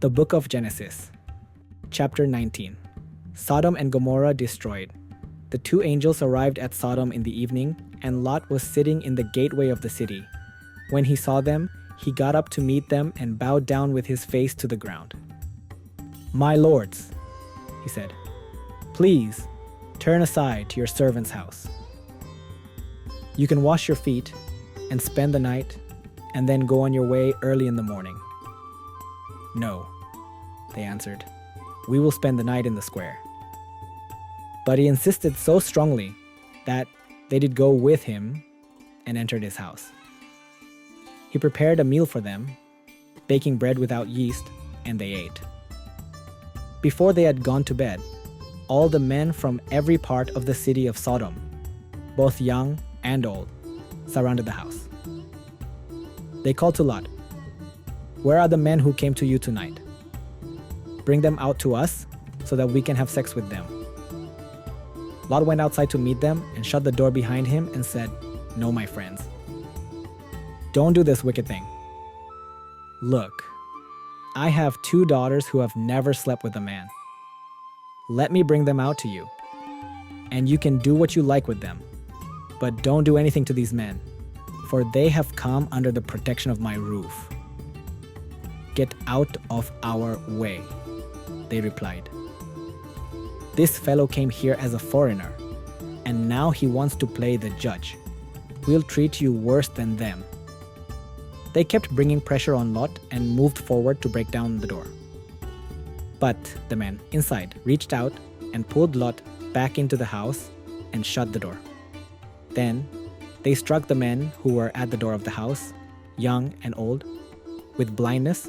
The Book of Genesis, Chapter 19. Sodom and Gomorrah destroyed. The two angels arrived at Sodom in the evening, and Lot was sitting in the gateway of the city. When he saw them, he got up to meet them and bowed down with his face to the ground. "My lords," he said, "please turn aside to your servant's house. You can wash your feet and spend the night, and then go on your way early in the morning." "No," they answered, "we will spend the night in the square." But he insisted so strongly that they did go with him and entered his house. He prepared a meal for them, baking bread without yeast, and they ate. Before they had gone to bed, all the men from every part of the city of Sodom, both young and old, surrounded the house. They called to Lot, "Where are the men who came to you tonight? Bring them out to us so that we can have sex with them." Lot went outside to meet them and shut the door behind him and said, "No, my friends. Don't do this wicked thing. Look, I have two daughters who have never slept with a man. Let me bring them out to you, and you can do what you like with them. But don't do anything to these men, for they have come under the protection of my roof." "Get out of our way," they replied. "This fellow came here as a foreigner, and now he wants to play the judge. We'll treat you worse than them." They kept bringing pressure on Lot and moved forward to break down the door. But the men inside reached out and pulled Lot back into the house and shut the door. Then they struck the men who were at the door of the house, young and old, with blindness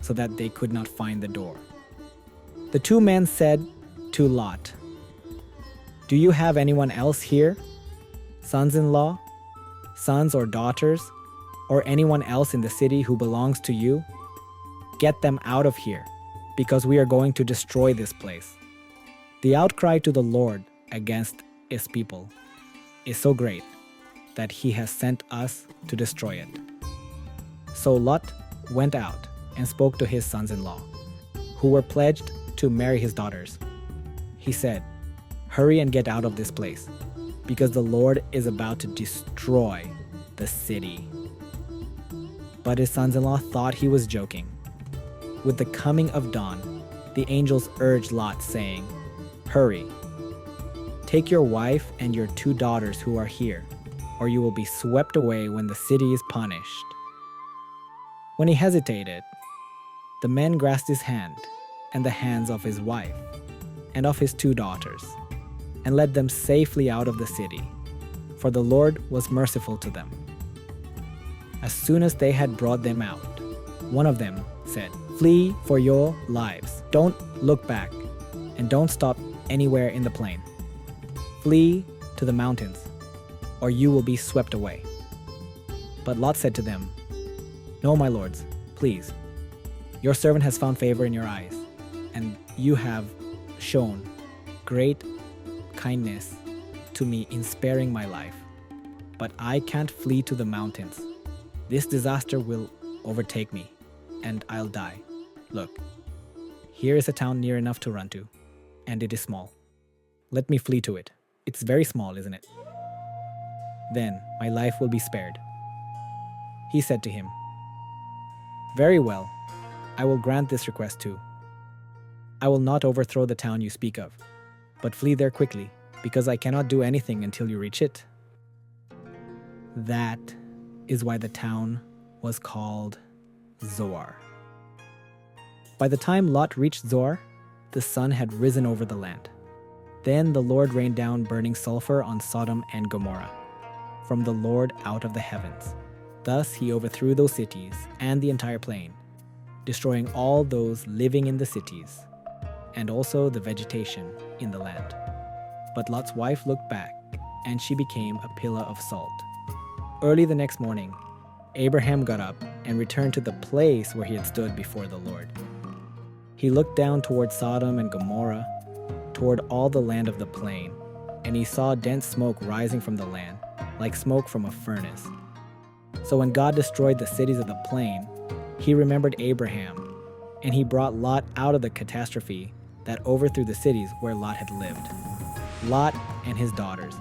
so that they could not find the door. The two men said to Lot, "Do you have anyone else here? Sons-in-law, sons or daughters, or anyone else in the city who belongs to you? Get them out of here, because we are going to destroy this place." The outcry to the Lord against his people is so great that he has sent us to destroy it. So Lot went out and spoke to his sons-in-law, who were pledged to marry his daughters. He said, "Hurry and get out of this place, because the Lord is about to destroy the city." But his sons-in-law thought he was joking. With the coming of dawn, the angels urged Lot, saying, "Hurry, take your wife and your two daughters who are here, or you will be swept away when the city is punished." When he hesitated, the men grasped his hand and the hands of his wife and of his two daughters, and led them safely out of the city, for the Lord was merciful to them. As soon as they had brought them out, one of them said, "Flee for your lives. Don't look back, and don't stop anywhere in the plain. Flee to the mountains, or you will be swept away." But Lot said to them, "No, my lords, please. Your servant has found favor in your eyes, and you have shown great kindness to me in sparing my life. But I can't flee to the mountains. This disaster will overtake me, and I'll die. Look, here is a town near enough to run to, and it is small. Let me flee to it. It's very small, isn't it? Then my life will be spared." He said to him, "Very well, I will grant this request too. I will not overthrow the town you speak of, but flee there quickly, because I cannot do anything until you reach it." That is why the town was called Zoar. By the time Lot reached Zoar, the sun had risen over the land. Then the Lord rained down burning sulfur on Sodom and Gomorrah, from the Lord out of the heavens. Thus he overthrew those cities and the entire plain, destroying all those living in the cities, and also the vegetation in the land. But Lot's wife looked back, and she became a pillar of salt. Early the next morning, Abraham got up and returned to the place where he had stood before the Lord. He looked down toward Sodom and Gomorrah, toward all the land of the plain, and he saw dense smoke rising from the land, like smoke from a furnace. So when God destroyed the cities of the plain, he remembered Abraham and he brought Lot out of the catastrophe that overthrew the cities where Lot had lived. Lot and his daughters.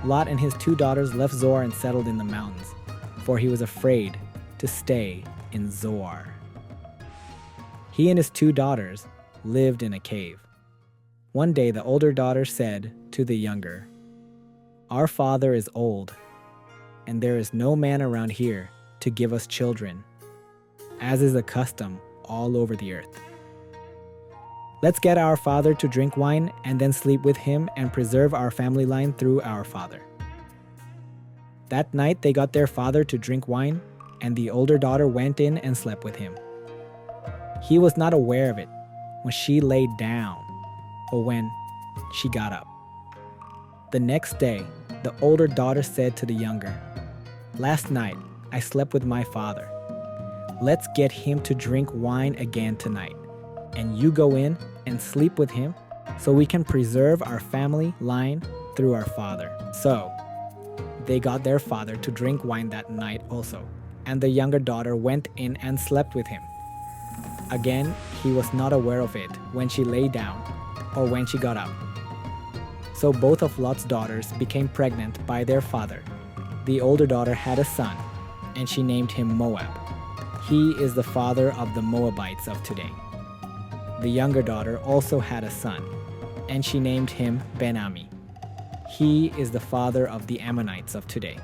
Lot and his 2 daughters left Zoar and settled in the mountains, for he was afraid to stay in Zoar. He and his 2 daughters lived in a cave. One day the older daughter said to the younger, "Our father is old, and there is no man around here to give us children, as is the custom all over the earth. Let's get our father to drink wine and then sleep with him and preserve our family line through our father." That night they got their father to drink wine, and the older daughter went in and slept with him. He was not aware of it when she lay down or when she got up. The next day, the older daughter said to the younger, "Last night I slept with my father. Let's get him to drink wine again tonight, and you go in and sleep with him so we can preserve our family line through our father." So they got their father to drink wine that night also, and the younger daughter went in and slept with him. Again, he was not aware of it when she lay down or when she got up. So both of Lot's daughters became pregnant by their father. The older daughter had a son, and she named him Moab. He is the father of the Moabites of today. The younger daughter also had a son, and she named him Ben-Ami. He is the father of the Ammonites of today.